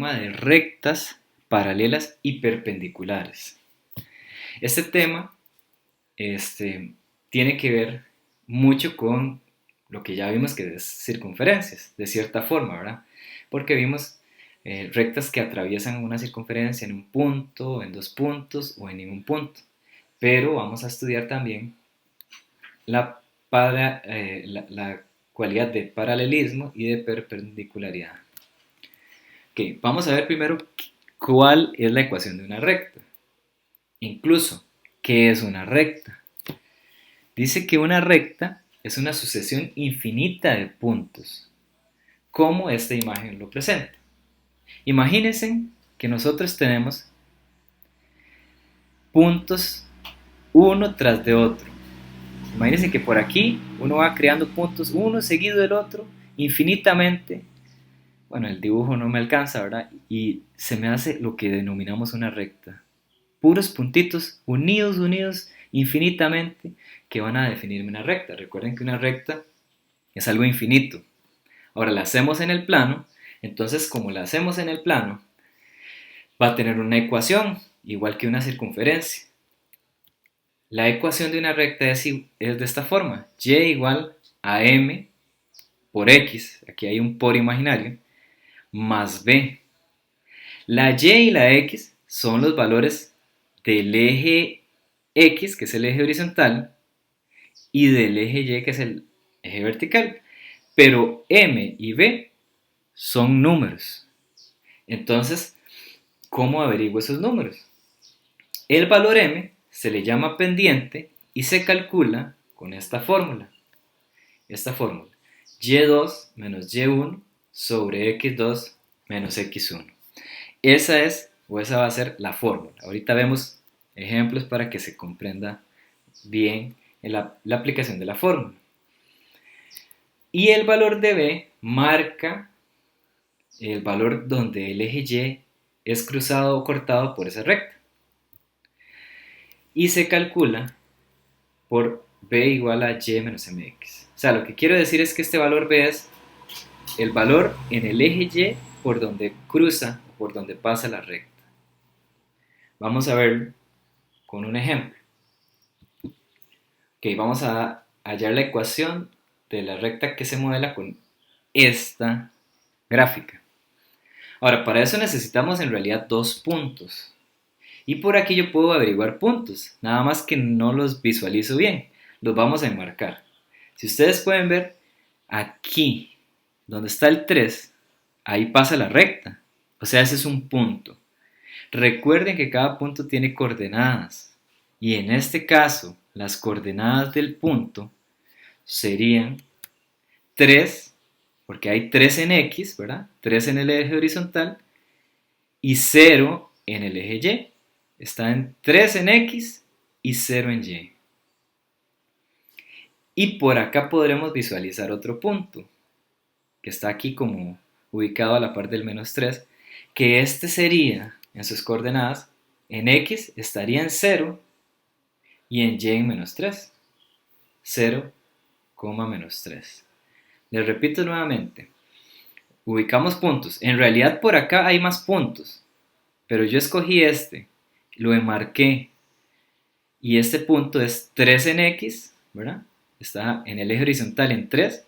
tema de rectas, paralelas y perpendiculares. Este tema tiene que ver mucho con lo que ya vimos que es circunferencias, de cierta forma, ¿verdad? Porque vimos rectas que atraviesan una circunferencia en un punto, en dos puntos o en ningún punto. Pero vamos a estudiar también la, la cualidad de paralelismo y de perpendicularidad. Okay, vamos a ver primero cuál es la ecuación de una recta. Incluso, ¿qué es una recta? Dice que una recta es una sucesión infinita de puntos, como esta imagen lo presenta. Imagínense que nosotros tenemos puntos uno tras de otro. Imagínense que por aquí uno va creando puntos uno seguido del otro infinitamente. Bueno, el dibujo no me alcanza, ¿verdad? Y se me hace lo que denominamos una recta. Puros puntitos unidos infinitamente que van a definirme una recta. Recuerden que una recta es algo infinito. Ahora la hacemos en el plano, entonces como la hacemos en el plano, va a tener una ecuación, igual que una circunferencia. La ecuación de una recta es de esta forma: y igual a m por x, aquí hay un por imaginario, más b. La y y la x son los valores del eje x, que es el eje horizontal, y del eje y, que es el eje vertical. Pero m y b son números. Entonces, ¿cómo averiguo esos números? El valor m se le llama pendiente y se calcula con esta fórmula. Y2 menos y1 sobre x2 menos x1. Esa va a ser la fórmula. Ahorita vemos ejemplos para que se comprenda bien la aplicación de la fórmula. Y el valor de b marca el valor donde el eje y es cruzado o cortado por esa recta. Y se calcula por b igual a y menos mx. O sea, lo que quiero decir es que este valor b es el valor en el eje y por donde cruza, por donde pasa la recta. Vamos a verlo con un ejemplo. Ok, vamos a hallar la ecuación de la recta que se modela con esta gráfica. Ahora, para eso necesitamos en realidad dos puntos. Y por aquí yo puedo averiguar puntos, nada más que no los visualizo bien. Los vamos a enmarcar. Si ustedes pueden ver, aquí, donde está el 3, ahí pasa la recta. O sea, ese es un punto. Recuerden que cada punto tiene coordenadas. Y en este caso, las coordenadas del punto serían 3, porque hay 3 en X, ¿verdad? 3 en el eje horizontal y 0 en el eje Y. Está en 3 en X y 0 en Y. Y por acá podremos visualizar otro punto, que está aquí como ubicado a la par del menos 3, que este sería, en sus coordenadas, en X estaría en 0 y en Y en menos 3. 0, menos 3. Les repito nuevamente, ubicamos puntos. En realidad por acá hay más puntos, pero yo escogí este, lo enmarqué, y este punto es 3 en X, ¿verdad? Está en el eje horizontal en 3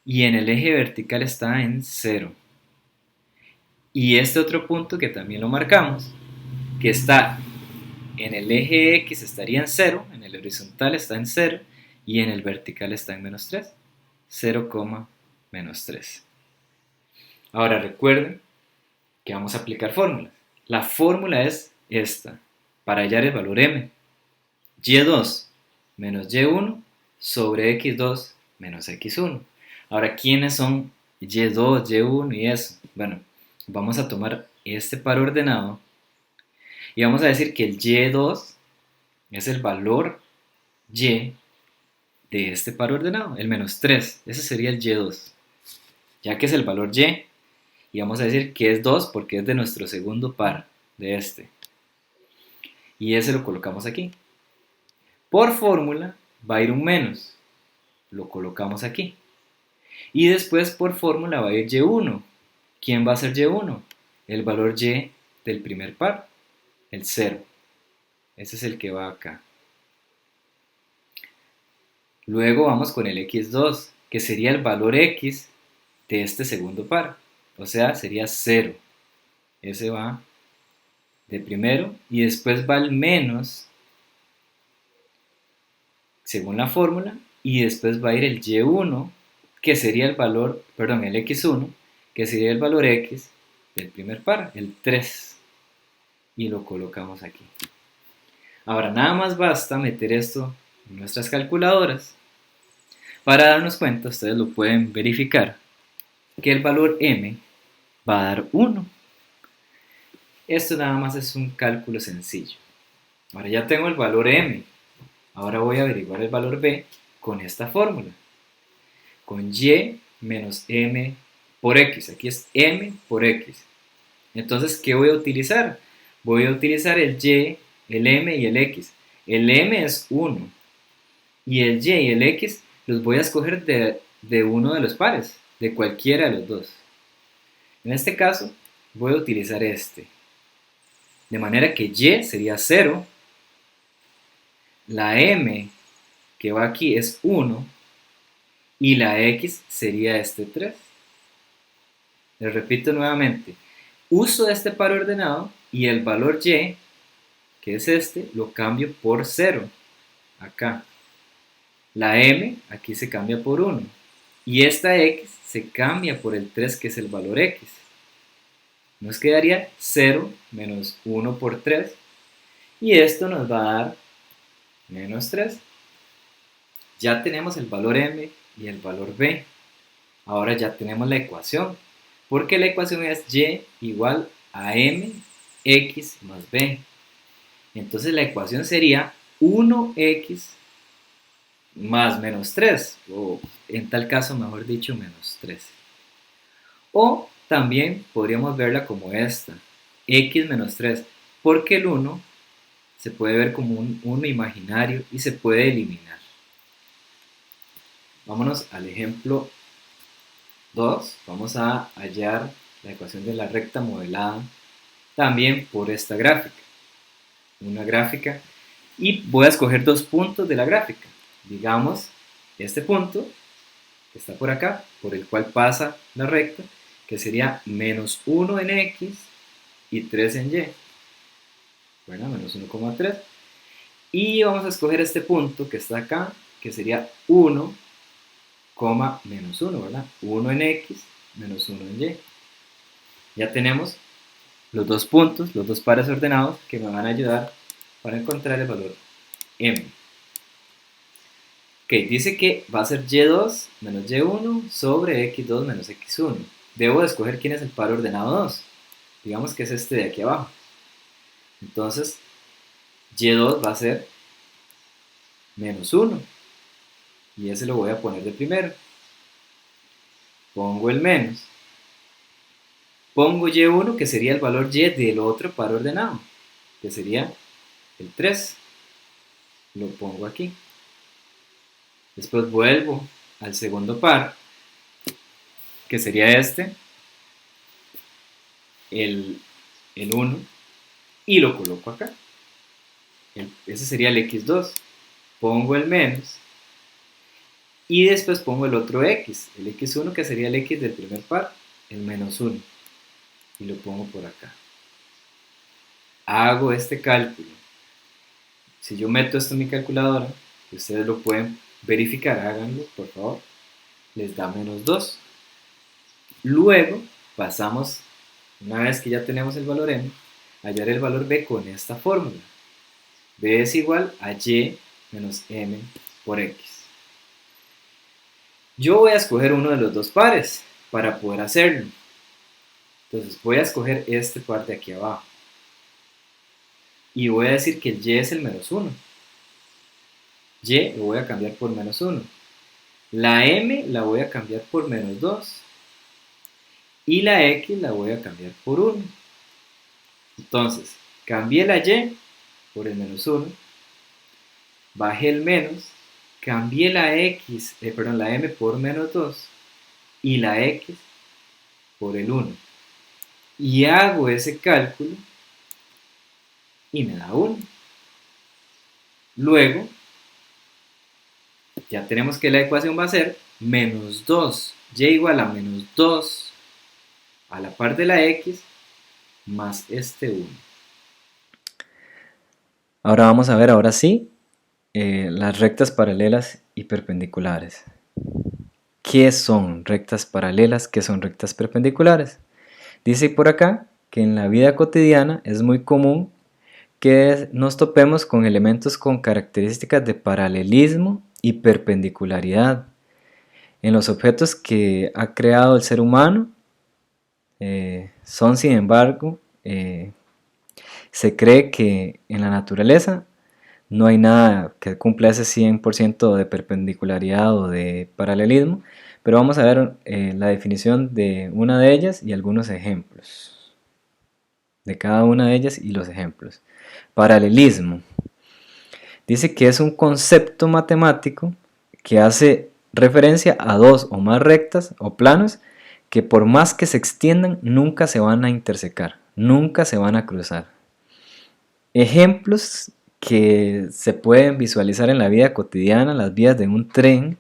y en el eje vertical está en 0. Y este otro punto que también lo marcamos, que está en el eje X estaría en 0, en el horizontal está en 0 y en el vertical está en menos 3. 0, menos 3. Ahora recuerden que vamos a aplicar fórmulas. La fórmula es esta, para hallar el valor m. Y2 menos Y1 sobre X2 menos X1. Ahora, ¿quiénes son Y2, Y1 y eso? Bueno, vamos a tomar este par ordenado y vamos a decir que el Y2 es el valor Y de este par ordenado, el menos 3. Ese sería el Y2, ya que es el valor y vamos a decir que es 2 porque es de nuestro segundo par, de este. Y ese lo colocamos aquí. Por fórmula va a ir un menos, lo colocamos aquí. Y después por fórmula va a ir Y1. ¿Quién va a ser Y1? el valor y del primer par, el 0. Ese es el que va acá. Luego vamos con el x2, que sería el valor x de este segundo par. O sea, sería 0. Ese va de primero y después va el menos, según la fórmula, y después va a ir el y1, que sería el valor, perdón, el x1, que sería el valor x del primer par, el 3. Y lo colocamos aquí. Ahora, nada más basta meter esto en nuestras calculadoras. Para darnos cuenta, ustedes lo pueden verificar, que el valor m va a dar 1. Esto nada más es un cálculo sencillo. Ahora ya tengo el valor m. Ahora voy a averiguar el valor b con esta fórmula. Con y menos m por x. Aquí es m por x. Entonces, ¿qué voy a utilizar? Voy a utilizar el y, el m y el x. El m es 1. Y el y y el x los voy a escoger de uno de los pares, de cualquiera de los dos. En este caso, voy a utilizar este. De manera que y sería 0, la m que va aquí es 1 y la x sería este 3. Les repito nuevamente, uso este par ordenado y el valor y, que es este, lo cambio por 0, acá. La m aquí se cambia por 1 y esta x se cambia por el 3, que es el valor x. Nos quedaría 0 menos 1 por 3 y esto nos va a dar menos 3. Ya tenemos el valor m y el valor b. Ahora ya tenemos la ecuación, porque la ecuación es y igual a mx más b. Entonces la ecuación sería 1x más menos 3, o en tal caso, mejor dicho, menos 3. O también podríamos verla como esta, x menos 3, porque el 1 se puede ver como un 1 imaginario y se puede eliminar. Vámonos al ejemplo 2. Vamos a hallar la ecuación de la recta modelada también por esta gráfica. Una gráfica, y voy a escoger dos puntos de la gráfica. Digamos, este punto que está por acá, por el cual pasa la recta, que sería menos 1 en x y 3 en y. Bueno, menos 1,3. Y vamos a escoger este punto que está acá, que sería 1, menos 1, ¿verdad? 1 en x menos 1 en y. Ya tenemos los dos puntos, los dos pares ordenados que me van a ayudar para encontrar el valor m. Ok, dice que va a ser y2 menos y1 sobre x2 menos x1. Debo de escoger quién es el par ordenado 2. Digamos que es este de aquí abajo. Entonces, y2 va a ser menos 1. Y ese lo voy a poner de primero. Pongo el menos. Pongo y1, que sería el valor y del otro par ordenado, que sería el 3. Lo pongo aquí. Después vuelvo al segundo par, que sería este, el 1, y lo coloco acá. Ese sería el x2. Pongo el menos y después pongo el otro x, el x1, que sería el x del primer par, el menos 1, y lo pongo por acá. Hago este cálculo. Si yo meto esto en mi calculadora, ustedes lo pueden verificar, háganlo por favor, les da menos 2. Luego pasamos, una vez que ya tenemos el valor m, a hallar el valor b con esta fórmula. B es igual a y menos m por x. Yo voy a escoger uno de los dos pares para poder hacerlo. Entonces voy a escoger este par de aquí abajo. Y voy a decir que el y es el menos 1. Y lo voy a cambiar por menos 1. La m la voy a cambiar por menos 2. Y la x la voy a cambiar por 1. Entonces, cambié la y por el menos 1. Bajé el menos. Cambié la la m por menos 2 y la x por el 1. y hago ese cálculo y me da 1. Luego, ya tenemos que la ecuación va a ser menos 2, y igual a menos 2 a la par de la x más este 1. Ahora vamos a ver, ahora sí, las rectas paralelas y perpendiculares. ¿Qué son rectas paralelas? ¿Qué son rectas perpendiculares? Dice por acá que en la vida cotidiana es muy común que nos topemos con elementos con características de paralelismo y perpendicularidad. En los objetos que ha creado el ser humano, son sin embargo, se cree que en la naturaleza no hay nada que cumpla ese 100% de perpendicularidad o de paralelismo, pero vamos a ver la definición de una de ellas y algunos ejemplos de cada una de ellas y los ejemplos. Paralelismo. Dice que es un concepto matemático que hace referencia a dos o más rectas o planos que por más que se extiendan nunca se van a intersecar, nunca se van a cruzar. Ejemplos que se pueden visualizar en la vida cotidiana: las vías de un tren.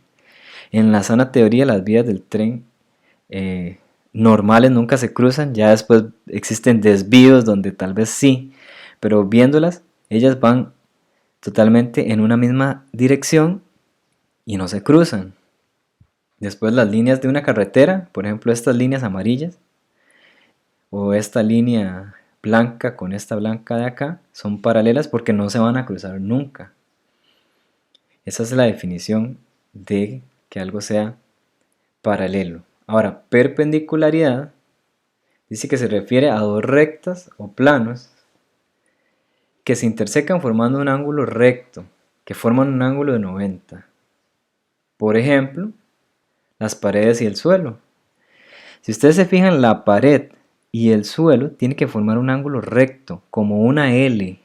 En la sana teoría, las vías del tren normales nunca se cruzan, ya después existen desvíos donde tal vez sí, pero viéndolas, ellas van totalmente en una misma dirección y no se cruzan. Después las líneas de una carretera, por ejemplo estas líneas amarillas o esta línea blanca con esta blanca de acá, son paralelas porque no se van a cruzar nunca. Esa es la definición de que algo sea paralelo. Ahora, perpendicularidad dice que se refiere a dos rectas o planos que se intersecan formando un ángulo recto, que forman un ángulo de 90. Por ejemplo, las paredes y el suelo. Si ustedes se fijan, la pared y el suelo tienen que formar un ángulo recto, como una L.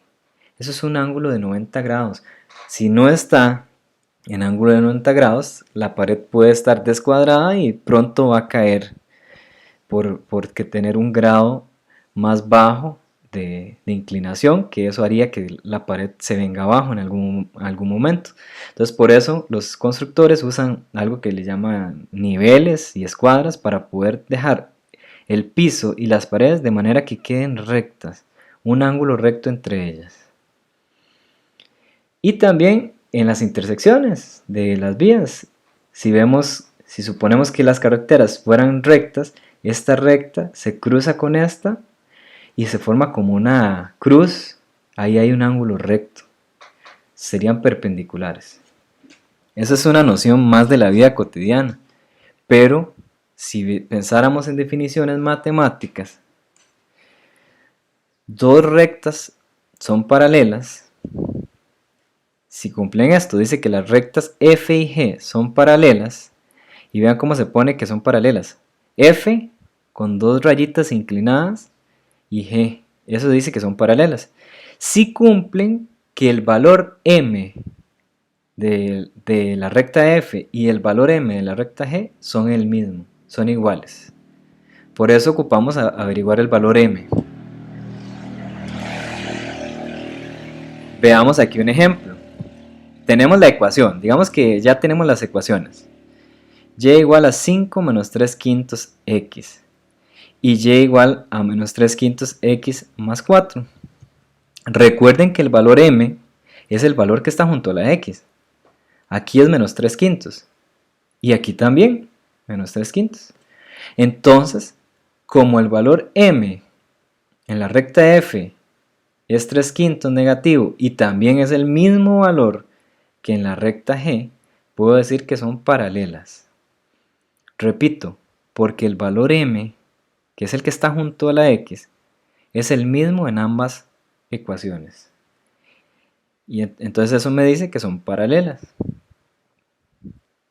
Eso es un ángulo de 90 grados. Si no está en ángulo de 90 grados, la pared puede estar descuadrada y pronto va a caer porque tener un grado más bajo de inclinación, que eso haría que la pared se venga abajo en algún momento. Entonces por eso los constructores usan algo que le llaman niveles y escuadras para poder dejar el piso y las paredes de manera que queden rectas, un ángulo recto entre ellas. Y también en las intersecciones de las vías, si suponemos que las carreteras fueran rectas, esta recta se cruza con esta y se forma como una cruz, ahí hay un ángulo recto, serían perpendiculares. Esa es una noción más de la vida cotidiana, pero si pensáramos en definiciones matemáticas, dos rectas son paralelas. Si cumplen esto, dice que las rectas F y G son paralelas, y vean cómo se pone que son paralelas. F con dos rayitas inclinadas y G, eso dice que son paralelas. Si cumplen que el valor M de la recta F y el valor M de la recta G son el mismo, son iguales. Por eso ocupamos averiguar el valor M. Veamos aquí un ejemplo. Tenemos la ecuación, digamos que ya tenemos las ecuaciones. Y igual a 5 menos 3 quintos x y y igual a menos 3 quintos x más 4. Recuerden que el valor m es el valor que está junto a la x. Aquí es menos 3 quintos y aquí también menos 3 quintos. Entonces, como el valor m en la recta f es 3 quintos negativo y también es el mismo valor que en la recta g, puedo decir que son paralelas. Repito, porque el valor m, que es el que está junto a la x, es el mismo en ambas ecuaciones. Y entonces eso me dice que son paralelas.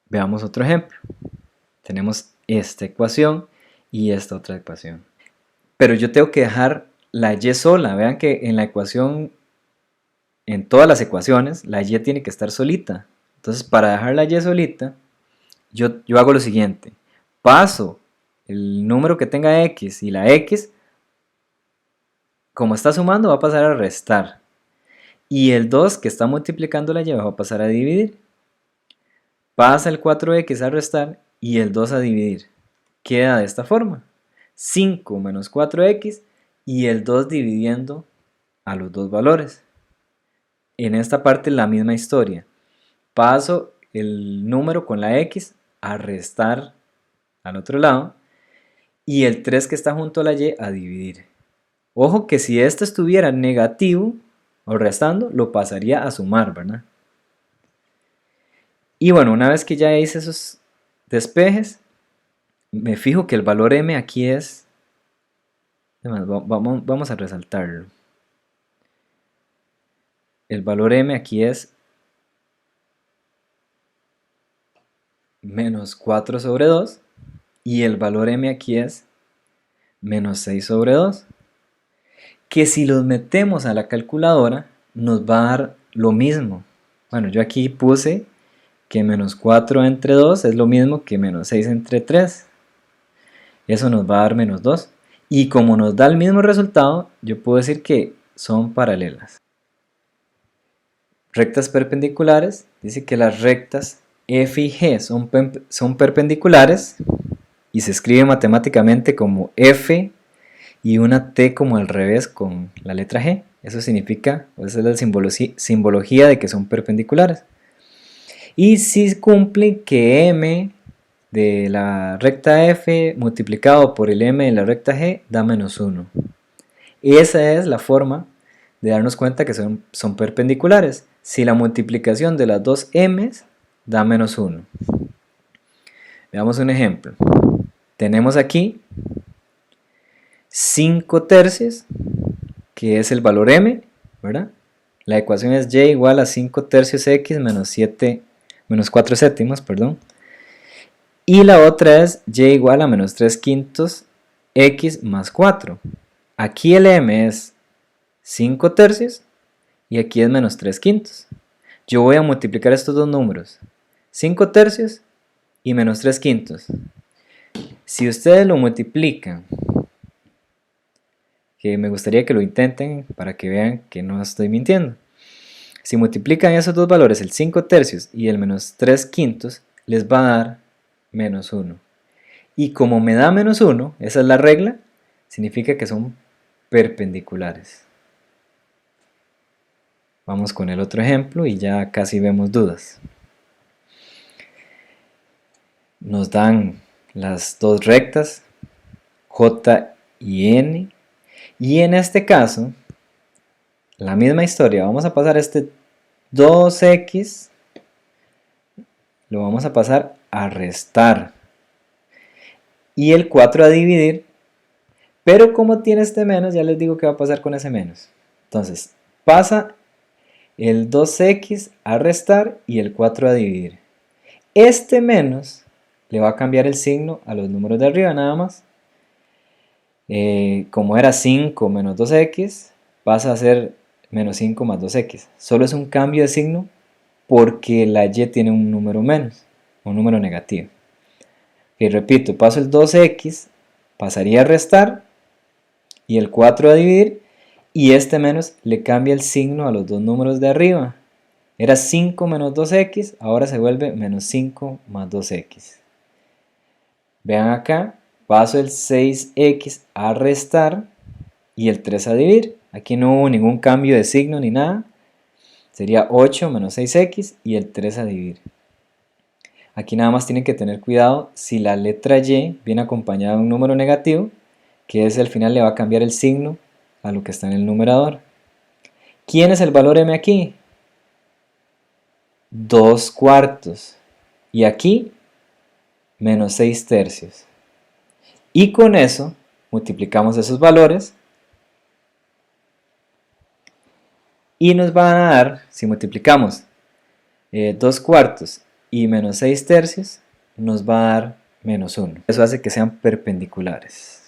Veamos otro ejemplo. Tenemos esta ecuación y esta otra ecuación. Pero yo tengo que dejar la y sola. Vean que en la ecuación, en todas las ecuaciones, la y tiene que estar solita. Entonces para dejar la y solita, yo hago lo siguiente. Paso el número que tenga x y la x Como está sumando va a pasar a restar. Y el 2 que está multiplicando la y va a pasar a dividir. Pasa el 4x a restar y el 2 a dividir. Queda de esta forma. 5 menos 4x y el 2 dividiendo a los dos valores. En esta parte la misma historia. Paso el número con la x a restar al otro lado y el 3 que está junto a la y a dividir. Ojo que si esto estuviera negativo o restando, lo pasaría a sumar, ¿verdad? Y bueno, una vez que ya hice esos despejes, me fijo que el valor m aquí es... Vamos a resaltarlo. El valor m aquí es menos 4 sobre 2 y el valor m aquí es menos 6 sobre 2. Que si los metemos a la calculadora nos va a dar lo mismo. Bueno, yo aquí puse que menos 4 entre 2 es lo mismo que menos 6 entre 3. Eso nos va a dar menos 2. Y como nos da el mismo resultado, yo puedo decir que son paralelas. Rectas perpendiculares, dice que las rectas F y G son perpendiculares y se escribe matemáticamente como F y una T como al revés con la letra G. Eso significa, esa es la simbología de que son perpendiculares. Y si cumple que M de la recta F multiplicado por el M de la recta G da menos 1. Esa es la forma de darnos cuenta que son perpendiculares. Si la multiplicación de las dos M's da menos 1. Veamos un ejemplo. Tenemos aquí 5 tercios, que es el valor M, ¿verdad? La ecuación es y igual a 5 tercios x menos 4 séptimos, perdón. Y la otra es y igual a menos 3 quintos x más 4. Aquí el m es 5 tercios y aquí es menos 3 quintos. Yo voy a multiplicar estos dos números, 5 tercios y menos 3 quintos. Si ustedes lo multiplican, que me gustaría que lo intenten para que vean que no estoy mintiendo. Si multiplican esos dos valores, el 5 tercios y el menos 3 quintos, les va a dar menos 1. Y como me da menos 1, esa es la regla, significa que son perpendiculares. Vamos con el otro ejemplo y ya casi vemos dudas. Nos dan las dos rectas, J y N. Y en este caso, la misma historia. Vamos a pasar este 2x, lo vamos a pasar a restar. Y el 4 a dividir. Pero como tiene este menos, ya les digo qué va a pasar con ese menos. Entonces, pasa el 2x a restar y el 4 a dividir. Este menos le va a cambiar el signo a los números de arriba nada más. Como era 5 menos 2x, pasa a ser menos 5 más 2x. Solo es un cambio de signo porque la y tiene un número menos, un número negativo. Y repito, paso el 2x, pasaría a restar y el 4 a dividir. Y este menos le cambia el signo a los dos números de arriba. Era 5 menos 2x, ahora se vuelve menos 5 más 2x. Vean acá, paso el 6x a restar y el 3 a dividir. Aquí no hubo ningún cambio de signo ni nada. Sería 8 menos 6x y el 3 a dividir. Aquí nada más tienen que tener cuidado si la letra y viene acompañada de un número negativo, que ese al final le va a cambiar el signo a lo que está en el numerador. ¿Quién es el valor m aquí? 2 cuartos. Y aquí, menos 6 tercios. Y con eso, multiplicamos esos valores. Y nos van a dar, si multiplicamos 2 cuartos y menos 6 tercios, nos va a dar menos 1. Eso hace que sean perpendiculares.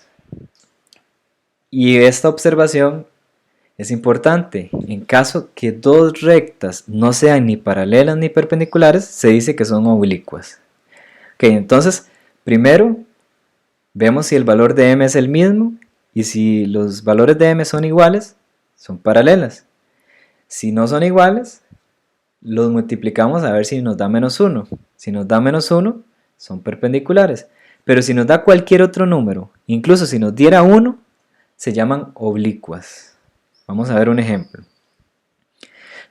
Y esta observación es importante. En caso que dos rectas no sean ni paralelas ni perpendiculares, se dice que son oblicuas. Ok, entonces, primero, vemos si el valor de m es el mismo Y si los valores de m son iguales, son paralelas. Si no son iguales, los multiplicamos a ver si nos da menos 1. Si nos da menos 1, son perpendiculares. Pero si nos da cualquier otro número, incluso si nos diera 1, se llaman oblicuas. Vamos a ver un ejemplo.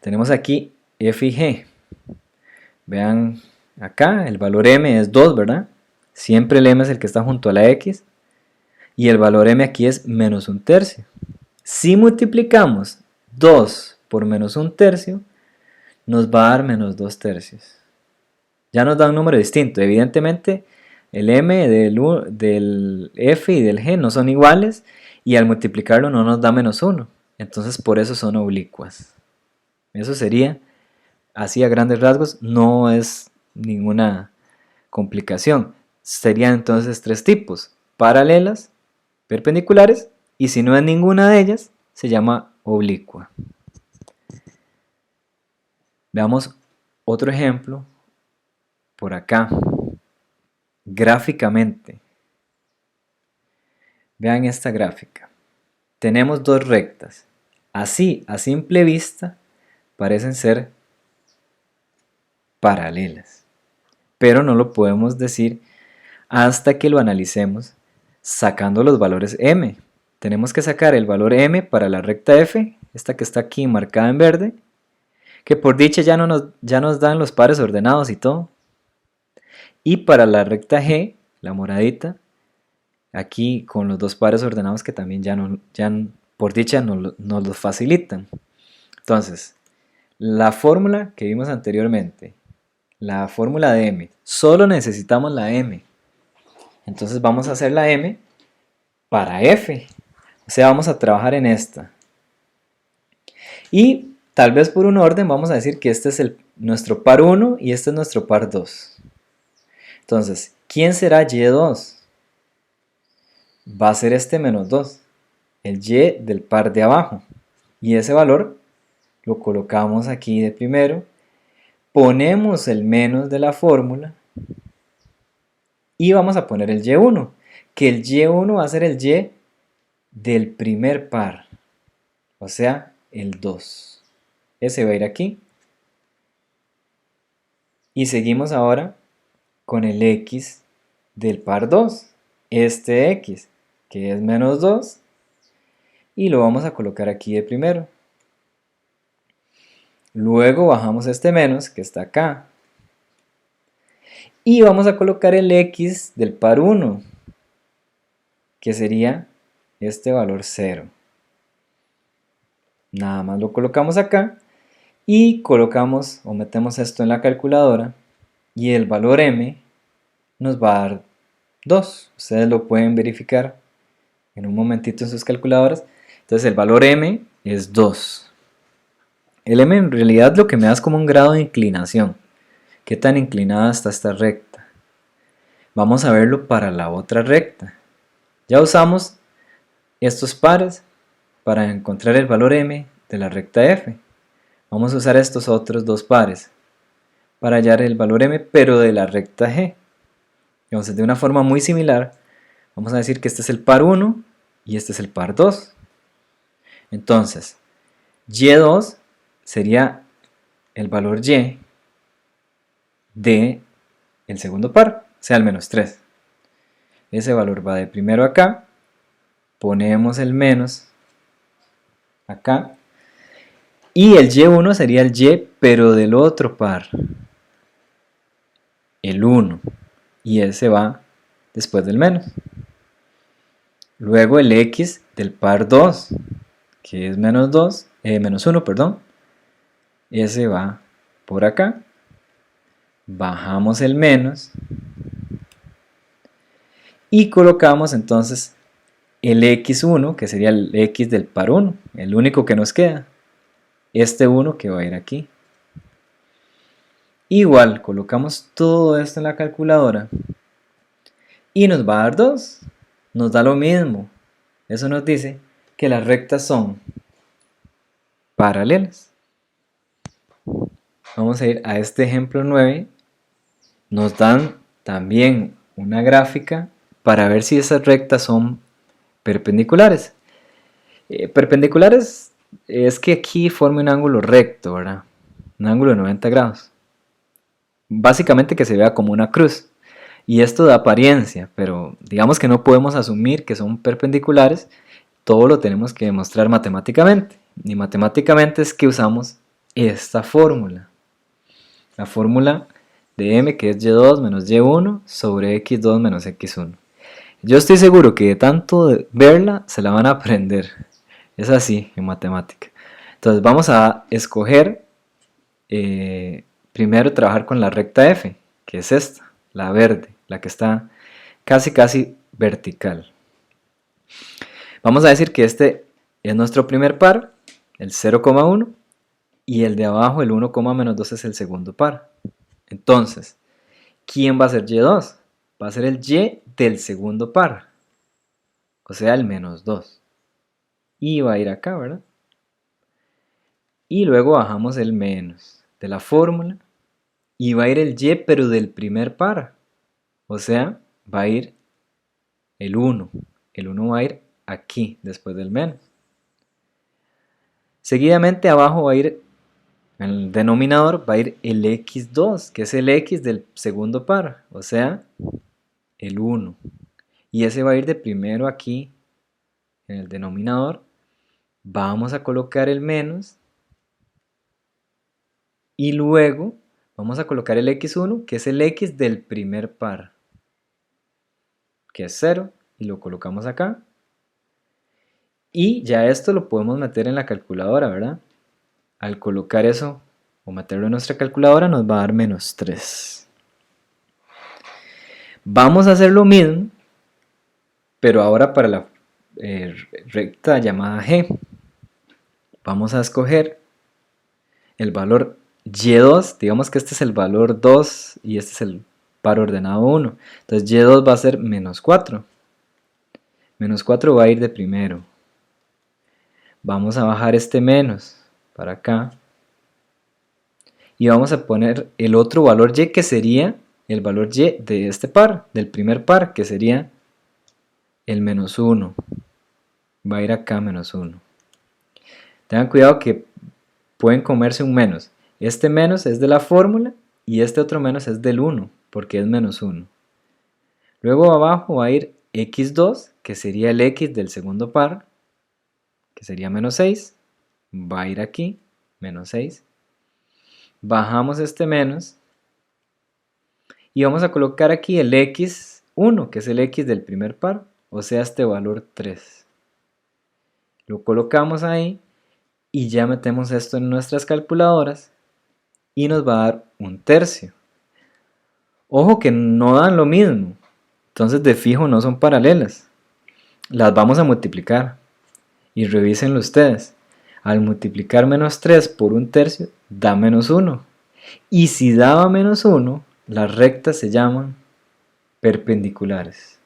Tenemos aquí f y g. Vean acá, el valor m es 2, ¿verdad? Siempre el m es el que está junto a la x. Y el valor m aquí es menos 1/3. Si multiplicamos 2 por menos 1/3, nos va a dar menos 2/3. Ya nos da un número distinto. Evidentemente, el m del f y del g no son iguales, y al multiplicarlo no nos da menos 1. Entonces, por eso son oblicuas. Eso sería, así a grandes rasgos, no es ninguna complicación. Serían entonces 3 tipos: paralelas, perpendiculares, y si no es ninguna de ellas, se llama oblicua. Veamos otro ejemplo por acá. Gráficamente, vean esta gráfica. Tenemos dos rectas. Así, a simple vista, parecen ser paralelas, pero no lo podemos decir hasta que lo analicemos sacando los valores m. Tenemos que sacar el valor m para la recta f, esta que está aquí marcada en verde, que por dicha ya nos dan los pares ordenados y todo. Y para la recta g, la moradita, aquí con los dos pares ordenados que también por dicha nos los facilitan. Entonces, la fórmula que vimos anteriormente, la fórmula de m, solo necesitamos la m. Entonces vamos a hacer la m para f. O sea, vamos a trabajar en esta. Y tal vez por un orden vamos a decir que este es nuestro par 1 y este es nuestro par 2. Entonces, ¿quién será y2? Va a ser este menos 2, el y del par de abajo. Y ese valor lo colocamos aquí de primero, ponemos el menos de la fórmula y vamos a poner el y1, que el y1 va a ser el y del primer par, o sea, el 2. Ese va a ir aquí. Y seguimos ahora con el x del par 2, este x, que es menos 2, y lo vamos a colocar aquí de primero. Luego bajamos este menos, que está acá, y vamos a colocar el x del par 1, que sería este valor 0. Nada más lo colocamos acá, y colocamos o metemos esto en la calculadora, y el valor m nos va a dar 2. Ustedes lo pueden verificar en un momentito en sus calculadoras. Entonces el valor m es 2. El m en realidad lo que me da es como un grado de inclinación. ¿Qué tan inclinada está esta recta? Vamos a verlo para la otra recta. Ya usamos estos pares para encontrar el valor m de la recta f. Vamos a usar estos otros dos pares para hallar el valor m, pero de la recta g. Entonces, de una forma muy similar, vamos a decir que este es el par 1 y este es el par 2. Entonces, y2 sería el valor y de el segundo par, o sea, el menos 3. Ese valor va de primero acá, ponemos el menos acá, y el y1 sería el y, pero del otro par, el 1, y ese va después del menos. Luego el x del par 2, que es menos 1, perdón, ese va por acá. Bajamos el menos y colocamos entonces el x1, que sería el x del par 1, el único que nos queda, este 1 que va a ir aquí. Igual, colocamos todo esto en la calculadora y nos va a dar 2, nos da lo mismo. Eso nos dice que las rectas son paralelas. Vamos a ir a este ejemplo 9. Nos dan también una gráfica para ver si esas rectas son perpendiculares. Perpendiculares es que aquí forme un ángulo recto, ¿verdad? Un ángulo de 90 grados. Básicamente que se vea como una cruz. Y esto da apariencia, pero digamos que no podemos asumir que son perpendiculares, todo lo tenemos que demostrar matemáticamente. Y matemáticamente es que usamos esta fórmula. La fórmula de m, que es y2 menos y1 sobre x2 menos x1. Yo estoy seguro que de tanto verla se la van a aprender. Es así en matemática. Entonces vamos a escoger, primero trabajar con la recta f, que es esta, la verde, la que está casi vertical. Vamos a decir que este es nuestro primer par, el 0,1, y el de abajo, el 1,-2, es el segundo par. Entonces, ¿quién va a ser y2? Va a ser el y del segundo par, o sea, el menos 2. Y va a ir acá, ¿verdad? Y luego bajamos el menos de la fórmula, y va a ir el y, pero del primer par, o sea, va a ir el 1. El 1 va a ir aquí, después del menos. Seguidamente abajo va a ir, en el denominador, va a ir el x2, que es el x del segundo par, o sea, el 1. Y ese va a ir de primero aquí, en el denominador. Vamos a colocar el menos. Y luego vamos a colocar el x1, que es el x del primer par, que es 0, y lo colocamos acá. Y ya esto lo podemos meter en la calculadora, ¿verdad? Al colocar eso o meterlo en nuestra calculadora nos va a dar menos 3. Vamos a hacer lo mismo, pero ahora para la recta llamada G. Vamos a escoger el valor y2, digamos que este es el valor 2 y este es el par ordenado 1. Entonces y2 va a ser menos 4. Menos 4 va a ir de primero. Vamos a bajar este menos para acá. Y vamos a poner el otro valor y, que sería el valor y de este par, del primer par, que sería el menos 1. Va a ir acá menos 1. Tengan cuidado que pueden comerse un menos. Este menos es de la fórmula y este otro menos es del 1, porque es menos 1. Luego abajo va a ir x2, que sería el x del segundo par, que sería menos 6. Va a ir aquí, menos 6. Bajamos este menos y vamos a colocar aquí el x1, que es el x del primer par, o sea, este valor 3. Lo colocamos ahí y ya metemos esto en nuestras calculadoras y nos va a dar 1/3. Ojo que no dan lo mismo, entonces de fijo no son paralelas. Las vamos a multiplicar y revísenlo ustedes. Al multiplicar menos 3 por 1/3 da menos 1. Y si daba menos 1, las rectas se llaman perpendiculares.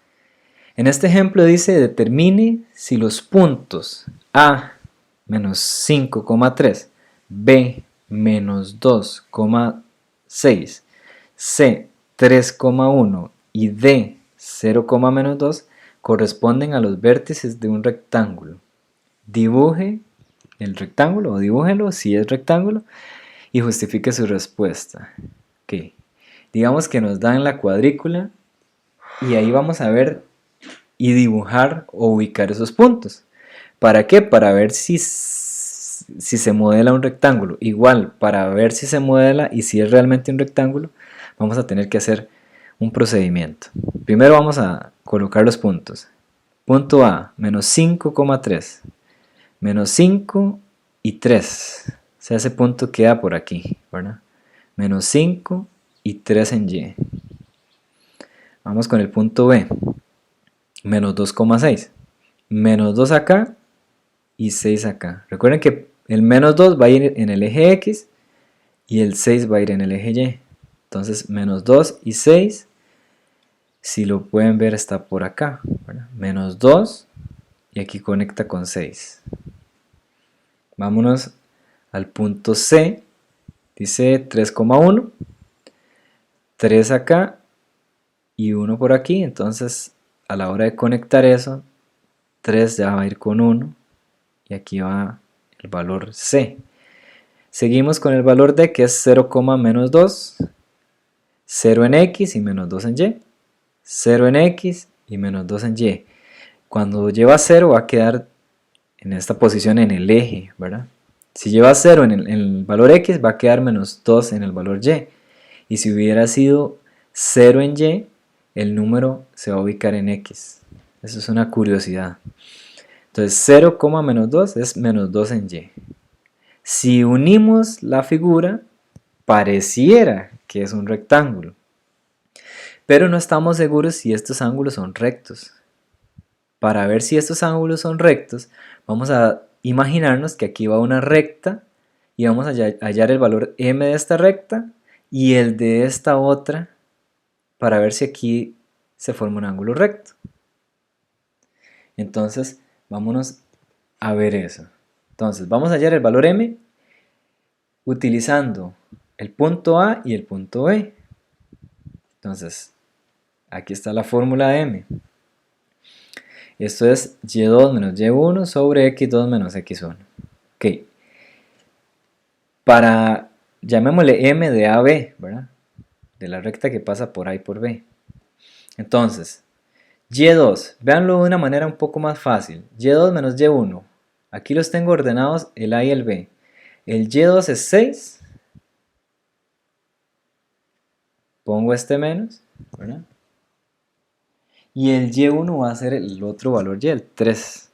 En este ejemplo dice: determine si los puntos A menos 5,3, B menos 2,6, C 3,1 y D 0,-2 corresponden a los vértices de un rectángulo. Dibuje el rectángulo, o dibújelo si es rectángulo, y justifique su respuesta. Okay. Digamos que nos dan la cuadrícula y ahí vamos a ver y dibujar o ubicar esos puntos. ¿Para qué? Para ver si se modela un rectángulo. Igual, para ver si se modela y si es realmente un rectángulo, vamos a tener que hacer un procedimiento. Primero vamos a colocar los puntos. Punto A, menos 5,3. Menos 5 y 3. O sea, ese punto queda por aquí, ¿verdad? Menos 5 y 3 en Y. Vamos con el punto B. Menos 2,6. Menos 2 acá y 6 acá. Recuerden que el menos 2 va a ir en el eje X y el 6 va a ir en el eje Y. Entonces, menos 2 y 6, si lo pueden ver, está por acá, ¿verdad? Menos 2 y aquí conecta con 6. Vámonos al punto C. Dice 3,1. 3 acá y 1 por aquí. Entonces, a la hora de conectar eso, 3 ya va a ir con 1 y aquí va el valor C. Seguimos con el valor D, que es 0, menos 2, 0 en X y menos 2 en Y, 0 en X y menos 2 en Y. Cuando lleva 0 va a quedar en esta posición en el eje, ¿verdad? Si lleva 0 en el valor X va a quedar menos 2 en el valor Y. Y si hubiera sido 0 en Y, el número se va a ubicar en X. Eso es una curiosidad. Entonces 0, menos 2 es menos 2 en Y. Si unimos la figura, pareciera que es un rectángulo. Pero no estamos seguros si estos ángulos son rectos. Para ver si estos ángulos son rectos, vamos a imaginarnos que aquí va una recta y vamos a hallar el valor m de esta recta y el de esta otra para ver si aquí se forma un ángulo recto. Entonces, vámonos a ver eso. Entonces, vamos a hallar el valor m utilizando el punto A y el punto B. Entonces, aquí está la fórmula de m. Esto es y2 menos y1 sobre x2 menos x1. Ok. Para, llamémosle m de AB, ¿verdad? De la recta que pasa por A y por B. Entonces, y2, véanlo de una manera un poco más fácil. y2 menos y1. Aquí los tengo ordenados el A y el B. El y2 es 6. Pongo este menos, ¿verdad? Y el y1 va a ser el otro valor y, el 3.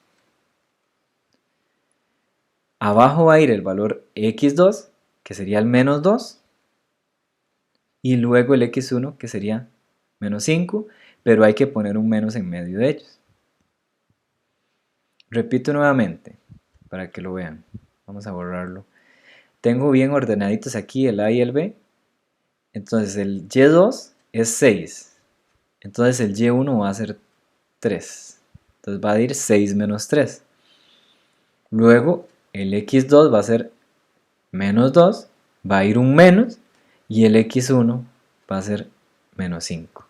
Abajo va a ir el valor x2, que sería el menos 2. Y luego el x1, que sería menos 5, pero hay que poner un menos en medio de ellos. Repito nuevamente, para que lo vean. Vamos a borrarlo. Tengo bien ordenaditos aquí el A y el B. Entonces el y2 es 6. Entonces el y1 va a ser 3. Entonces va a ir 6 menos 3. Luego el x2 va a ser menos 2. Va a ir un menos. Y el x1 va a ser menos 5.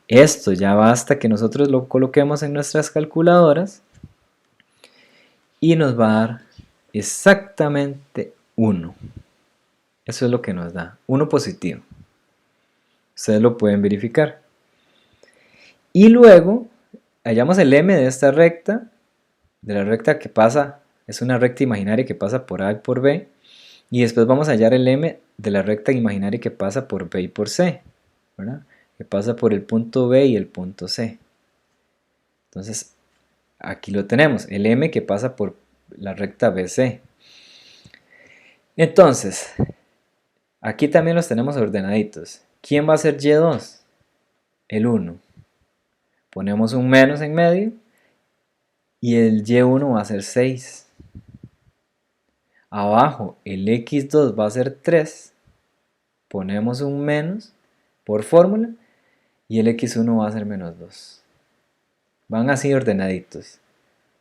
Esto ya basta que nosotros lo coloquemos en nuestras calculadoras y nos va a dar exactamente 1. Eso es lo que nos da, 1 positivo. Ustedes lo pueden verificar. Y luego hallamos el m de esta recta, de la recta que pasa, es una recta imaginaria que pasa por A y por B. Y después vamos a hallar el m de la recta imaginaria que pasa por B y por C, ¿verdad? Que pasa por el punto B y el punto C. Entonces, aquí lo tenemos, el m que pasa por la recta BC. Entonces, aquí también los tenemos ordenaditos. ¿Quién va a ser y2? El 1. Ponemos un menos en medio y el y1 va a ser 6. Abajo el x2 va a ser 3. Ponemos un menos por fórmula y el x1 va a ser menos 2. Van así ordenaditos.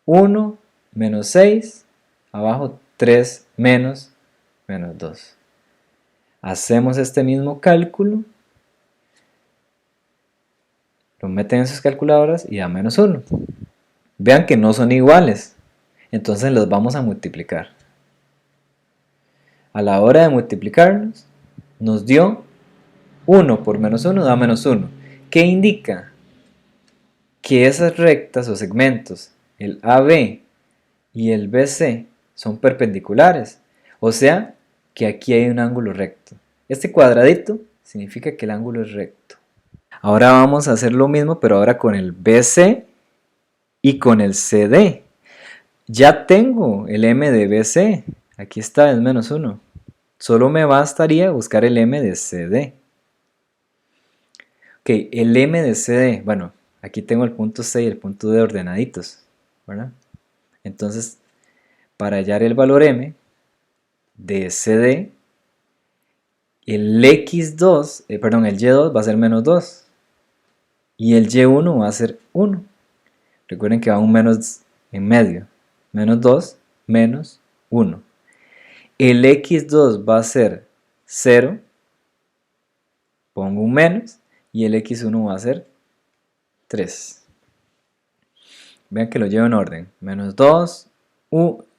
1 menos 6, abajo 3 menos 2. Hacemos este mismo cálculo, lo meten en sus calculadoras y da menos 1. Vean que no son iguales, entonces los vamos a multiplicar. A la hora de multiplicarlos, nos dio 1 por menos 1 da menos 1. ¿Qué indica? Que esas rectas o segmentos, el AB y el BC, son perpendiculares. O sea, que aquí hay un ángulo recto. Este cuadradito significa que el ángulo es recto. Ahora vamos a hacer lo mismo, pero ahora con el BC y con el CD. Ya tengo el m de BC. Aquí está, es menos 1. Solo me bastaría buscar el m de CD. Ok, el m de CD. Bueno, aquí tengo el punto C y el punto D ordenaditos, ¿verdad? Entonces, para hallar el valor m de CD, el x2, el y2 va a ser menos 2 y el y1 va a ser 1. Recuerden que va un menos en medio. Menos 2 menos 1. El x2 va a ser 0. Pongo un menos y el x1 va a ser 3. Vean que lo llevo en orden. Menos 2,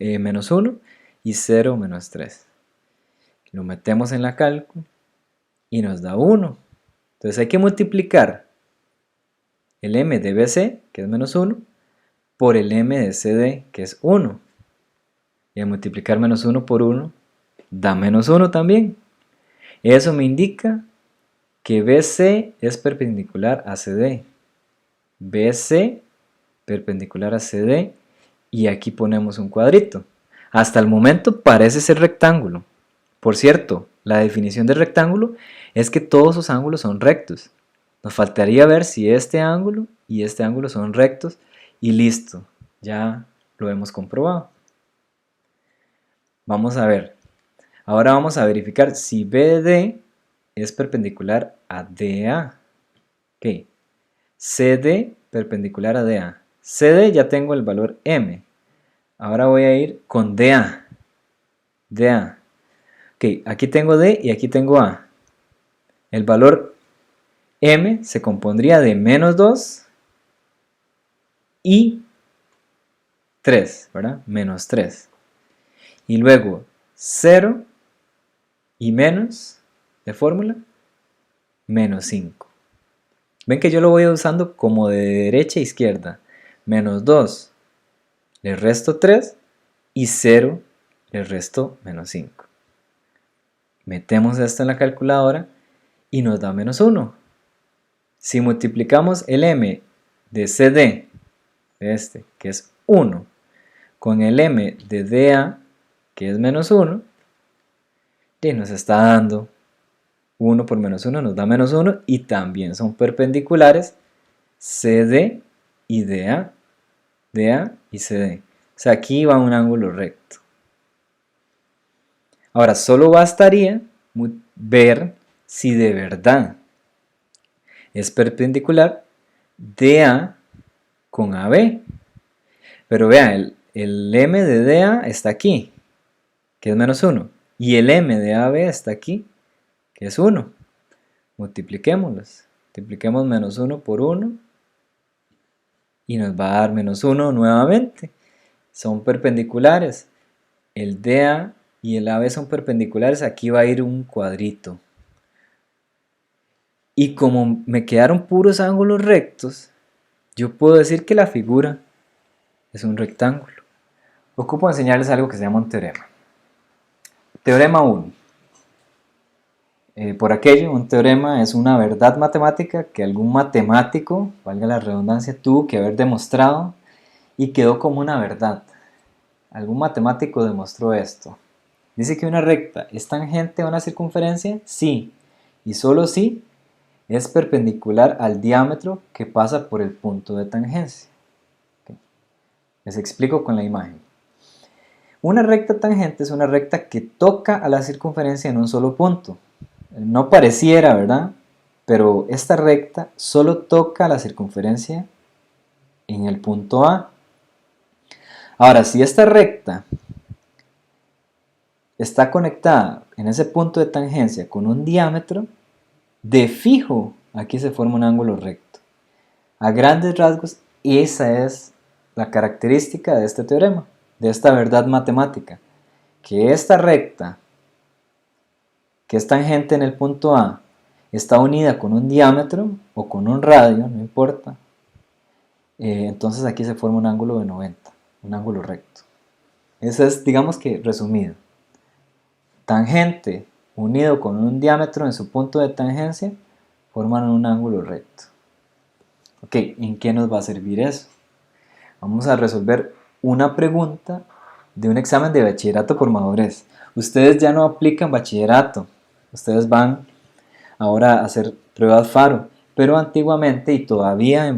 menos 1 y 0 menos 3. Lo metemos en la cálculo y nos da 1. Entonces hay que multiplicar el m de BC, que es menos 1, por el m de CD, que es 1. Y al multiplicar menos 1 por 1, da menos 1 también. Eso me indica que BC es perpendicular a CD. BC perpendicular a CD, y aquí ponemos un cuadrito. Hasta el momento parece ser rectángulo. Por cierto, la definición de rectángulo es que todos sus ángulos son rectos. Nos faltaría ver si este ángulo y este ángulo son rectos y listo, ya lo hemos comprobado. Vamos a ver. Ahora vamos a verificar si BD es perpendicular a DA. Ok. CD perpendicular a DA. CD ya tengo el valor M. Ahora voy a ir con DA. DA. Ok, aquí tengo D y aquí tengo A. El valor M se compondría de menos 2 y 3, ¿verdad? Menos 3. Y luego 0 y menos de fórmula, menos 5. Ven que yo lo voy usando como de derecha a izquierda. Menos 2, le resto 3 y 0, le resto menos 5. Metemos esto en la calculadora y nos da menos 1. Si multiplicamos el m de CD, de este, que es 1, con el m de DA, que es menos 1, y nos está dando 1 por menos 1 nos da menos 1, y también son perpendiculares CD y DA, DA y CD. O sea, aquí va un ángulo recto. Ahora, solo bastaría ver si de verdad es perpendicular DA con AB. Pero vean, el m de DA está aquí, que es menos 1, y el m de AB está aquí, que es 1. Multipliquémoslos. Multipliquemos menos 1 por 1 y nos va a dar menos 1 nuevamente. Son perpendiculares. El DA y el AB son perpendiculares. Aquí va a ir un cuadrito. Y como me quedaron puros ángulos rectos, yo puedo decir que la figura es un rectángulo. Ocupo enseñarles algo que se llama un teorema. Teorema 1. Por aquello, un teorema es una verdad matemática que algún matemático, valga la redundancia, tuvo que haber demostrado y quedó como una verdad. Algún matemático demostró esto. Dice que una recta es tangente a una circunferencia, sí, y solo si es perpendicular al diámetro que pasa por el punto de tangencia. Okay. Les explico con la imagen. Una recta tangente es una recta que toca a la circunferencia en un solo punto. No pareciera, ¿verdad? Pero esta recta solo toca la circunferencia en el punto A. Ahora, si esta recta está conectada en ese punto de tangencia con un diámetro, de fijo aquí se forma un ángulo recto. A grandes rasgos, esa es la característica de este teorema, de esta verdad matemática, que esta recta que es tangente en el punto A, está unida con un diámetro o con un radio, no importa, entonces aquí se forma un ángulo de 90, un ángulo recto. Eso es, digamos que resumido. Tangente unido con un diámetro en su punto de tangencia forman un ángulo recto. Ok, ¿en qué nos va a servir eso? Vamos a resolver una pregunta de un examen de bachillerato por madurez. Ustedes ya no aplican bachillerato, ustedes van ahora a hacer pruebas FARO, pero antiguamente y todavía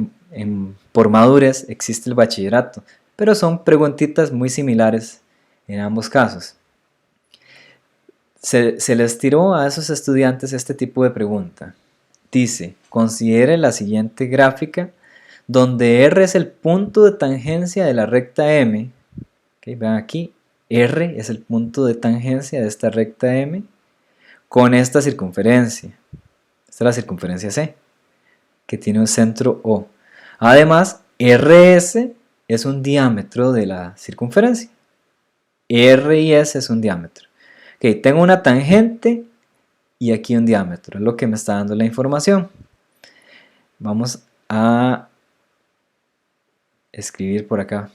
por madurez existe el bachillerato, pero son preguntitas muy similares en ambos casos. Se les tiró a esos estudiantes este tipo de pregunta. Dice, considere la siguiente gráfica donde R es el punto de tangencia de la recta M. Okay, vean aquí, R es el punto de tangencia de esta recta M con esta circunferencia. Esta es la circunferencia C, que tiene un centro O. Además, RS es un diámetro de la circunferencia. R y S es un diámetro. Ok, tengo una tangente y aquí un diámetro, es lo que me está dando la información. Vamos a escribir por acá.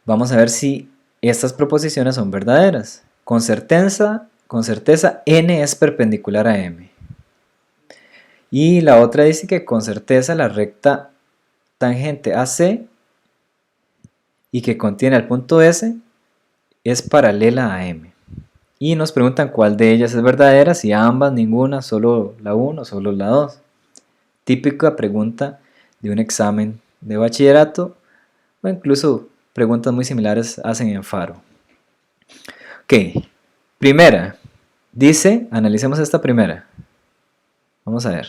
Vamos a ver si estas proposiciones son verdaderas. Con certeza n es perpendicular a m. Y la otra dice que con certeza la recta tangente AC y que contiene el punto S es paralela a M. Y nos preguntan cuál de ellas es verdadera, si ambas, ninguna, solo la 1, solo la 2. Típica pregunta de un examen de bachillerato o incluso preguntas muy similares hacen en Faro. Ok, primera, dice, analicemos esta primera. Vamos a ver.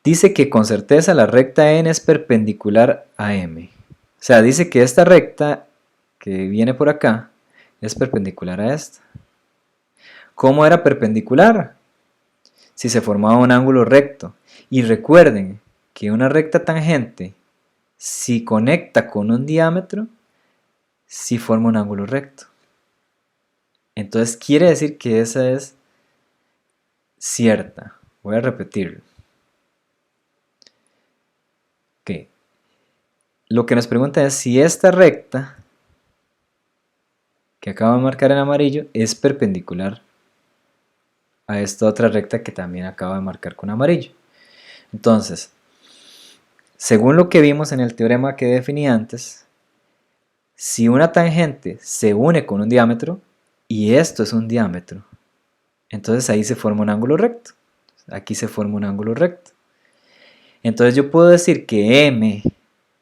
Dice que con certeza la recta n es perpendicular a m. O sea, dice que esta recta que viene por acá es perpendicular a esta. ¿Cómo era perpendicular? Si se formaba un ángulo recto. Y recuerden que una recta tangente, si conecta con un diámetro, si forma un ángulo recto. Entonces quiere decir que esa es cierta. Voy a repetirlo. Ok. Lo que nos pregunta es si esta recta que acabo de marcar en amarillo es perpendicular a esta otra recta que también acabo de marcar con amarillo. Entonces, según lo que vimos en el teorema que definí antes, si una tangente se une con un diámetro y esto es un diámetro, entonces ahí se forma un ángulo recto. Aquí se forma un ángulo recto. Entonces yo puedo decir que M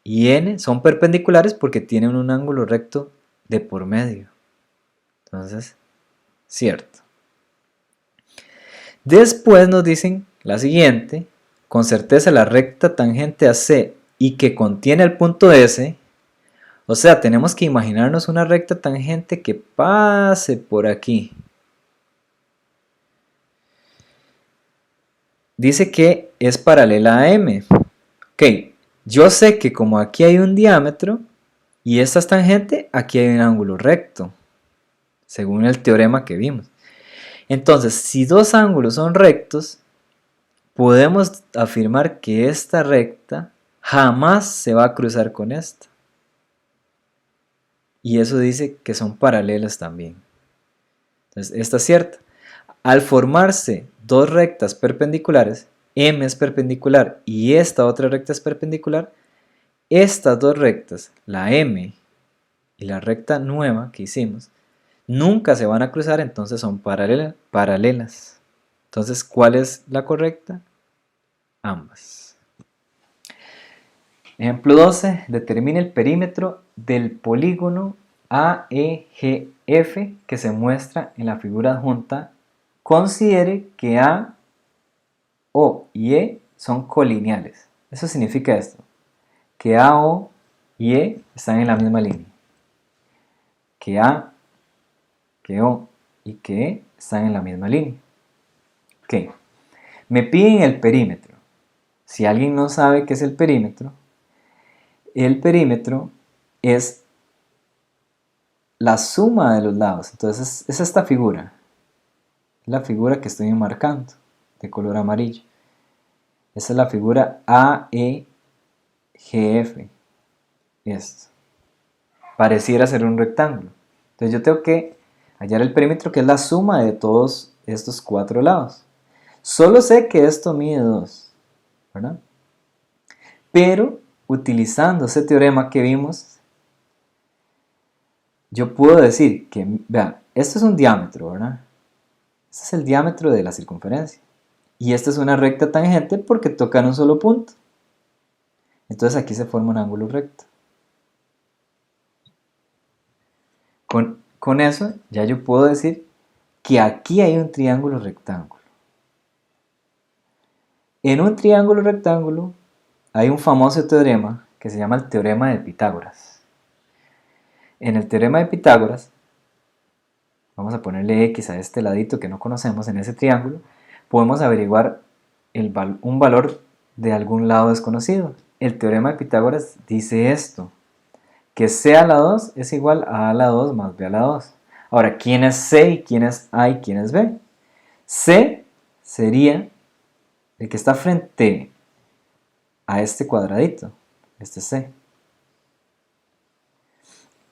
y N son perpendiculares porque tienen un ángulo recto de por medio. Entonces, cierto. Después nos dicen la siguiente, con certeza la recta tangente a C y que contiene el punto S, o sea, tenemos que imaginarnos una recta tangente que pase por aquí. Dice que es paralela a M. Ok, yo sé que como aquí hay un diámetro y esta es tangente, aquí hay un ángulo recto, según el teorema que vimos. Entonces, si dos ángulos son rectos, podemos afirmar que esta recta jamás se va a cruzar con esta. Y eso dice que son paralelas también. Entonces, esta es cierta. Al formarse dos rectas perpendiculares, M es perpendicular y esta otra recta es perpendicular, estas dos rectas, la M y la recta nueva que hicimos, nunca se van a cruzar, entonces son paralelas. Entonces, ¿cuál es la correcta? Ambas. Ejemplo 12. Determine el perímetro del polígono AEGF que se muestra en la figura adjunta. Considere que A, O y E son colineales. Eso significa esto, que A, O y E están en la misma línea. Que A, que O y que E están en la misma línea. Ok. Me piden el perímetro. Si alguien no sabe qué es el perímetro es la suma de los lados. Entonces es esta figura. La figura que estoy marcando de color amarillo. Esa es la figura AEGF. Esto. Pareciera ser un rectángulo. Entonces yo tengo que hallar el perímetro que es la suma de todos estos cuatro lados. Solo sé que esto mide 2, ¿verdad? Pero utilizando ese teorema que vimos, yo puedo decir que, vean, esto es un diámetro, ¿verdad? Este es el diámetro de la circunferencia. Y esta es una recta tangente porque toca en un solo punto. Entonces aquí se forma un ángulo recto. Con eso ya yo puedo decir que aquí hay un triángulo rectángulo. En un triángulo rectángulo hay un famoso teorema que se llama el teorema de Pitágoras. En el teorema de Pitágoras, vamos a ponerle X a este ladito que no conocemos en ese triángulo, podemos averiguar un valor de algún lado desconocido. el teorema de Pitágoras dice esto, que C a la 2 es igual a la 2 más B a la 2. Ahora, ¿quién es C y quién es A y quién es B? C sería el que está frente a este cuadradito, este C.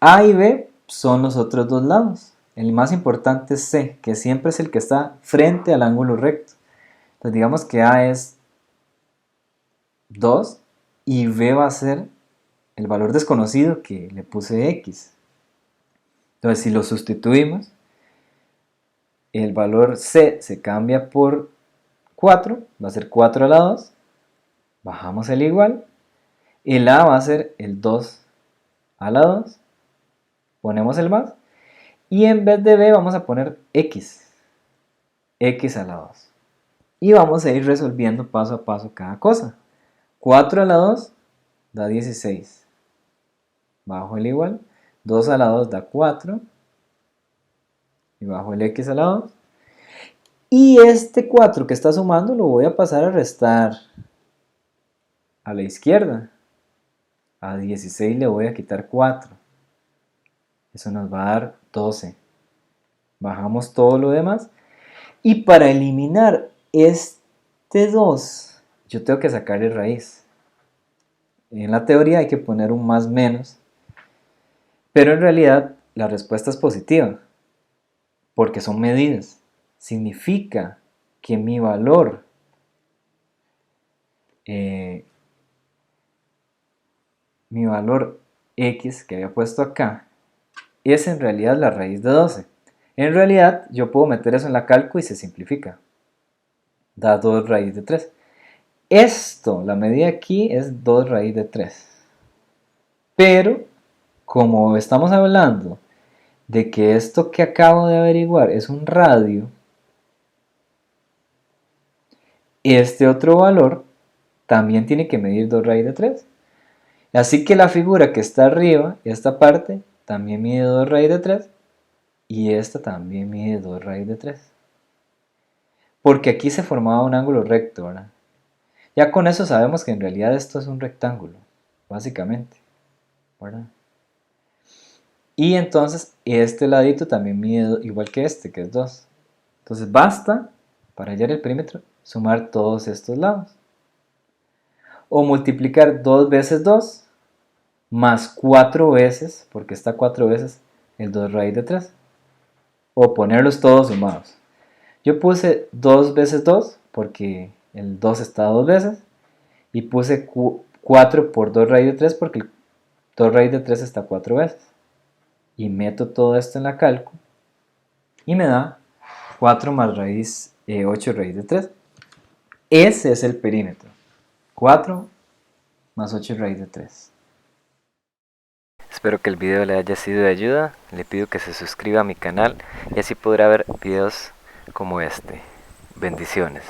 A y B son los otros dos lados. El más importante es C, que siempre es el que está frente al ángulo recto. Entonces digamos que A es 2 y B va a ser el valor desconocido que le puse X. Entonces si lo sustituimos, el valor C se cambia por 4, va a ser 4 a la 2, bajamos el igual, el A va a ser el 2 a la 2, ponemos el más, y en vez de B vamos a poner X, X a la 2. Y vamos a ir resolviendo paso a paso cada cosa. 4 a la 2 da 16, bajo el igual, 2 a la 2 da 4, y bajo el X a la 2. Y este 4 que está sumando lo voy a pasar a restar a la izquierda. A 16 le voy a quitar 4. Eso nos va a dar 12. Bajamos todo lo demás. Y para eliminar este 2, yo tengo que sacarle raíz. En la teoría hay que poner un más menos. Pero en realidad la respuesta es positiva. Porque son medidas. Significa que mi valor X que había puesto acá es en realidad la raíz de 12. En realidad yo puedo meter eso en la calco y se simplifica. Da 2 raíz de 3. Esto, la medida aquí es 2 raíz de 3. Pero como estamos hablando de que esto que acabo de averiguar es un radio, este otro valor también tiene que medir 2 raíz de 3. Así que la figura que está arriba, esta parte, también mide 2 raíz de 3 y esta también mide 2 raíz de 3. Porque aquí se formaba un ángulo recto, ¿verdad? Ya con eso sabemos que en realidad esto es un rectángulo, básicamente, ¿verdad? Y entonces este ladito también mide igual que este, que es 2. Entonces basta, para hallar el perímetro, sumar todos estos lados. O multiplicar 2 veces 2 más 4 veces, porque está 4 veces, el 2 raíz de 3. O ponerlos todos sumados. Yo puse 2 veces 2 porque el 2 está 2 veces. Y puse 4 por 2 raíz de 3 porque el 2 raíz de 3 está 4 veces. Y meto todo esto en la calco. Y me da 4 más 8 raíz de 3. Ese es el perímetro. 4 más 8 raíz de 3. Espero que el video le haya sido de ayuda. Le pido que se suscriba a mi canal y así podrá ver videos como este. Bendiciones.